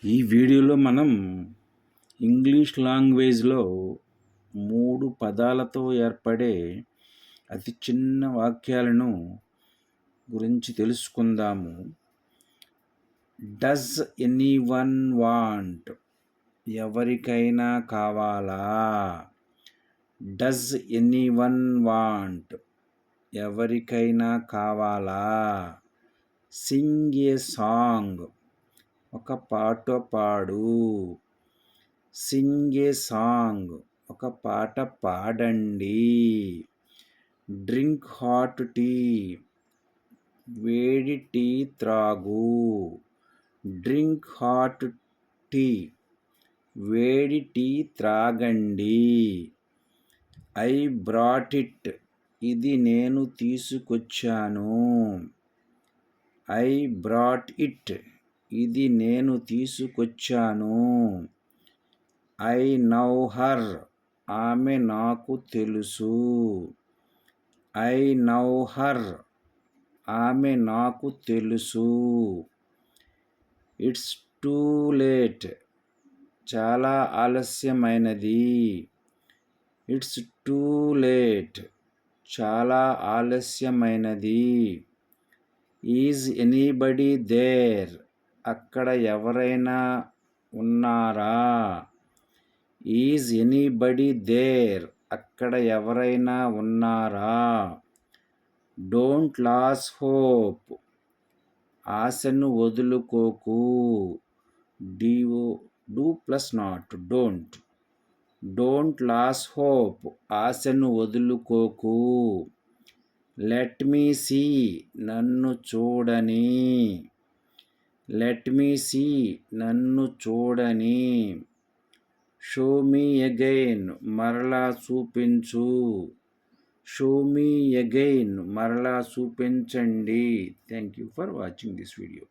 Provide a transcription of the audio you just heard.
ఈ వీడియోలో మనం ఇంగ్లీష్ లాంగ్వేజ్లో 3 పదాలతో ఏర్పడే అతి చిన్న వాక్యాలను గురించి తెలుసుకుందాము. Does anyone want? ఎవరికైనా కావాలా? Does anyone want? ఎవరికైనా కావాలా? Sing a song? ఒక పాట పాడు. Sing a song? ఒక పాట పాడండి. Drink hot tea? వేడి టీ త్రాగు. Drink hot tea? వేడి టీ త్రాగండి. I brought it? ఇది నేను తీసుకొచ్చాను. I brought it? ఇది నేను తీసుకొచ్చాను. I know her? ఆమె నాకు తెలుసు. I know her? ఆమె నాకు తెలుసు. It's too late? చాలా ఆలస్యమైనది. It's too late? చాలా ఆలస్యమైనది. Is anybody there? అక్కడ ఎవరైనా ఉన్నారా? Is anybody there? అక్కడ ఎవరైనా ఉన్నారా? Don't lose hope? ఆశను వదులుకోకు. Do plus not don't. Don't lose hope? ఆశను వదులుకోకు. Let me see? నన్ను చూడని. Let me see? నన్ను చూడని. Show me again? మరలా చూపించు. Show me again? మరలా చూపించండి. Thank you for watching this video.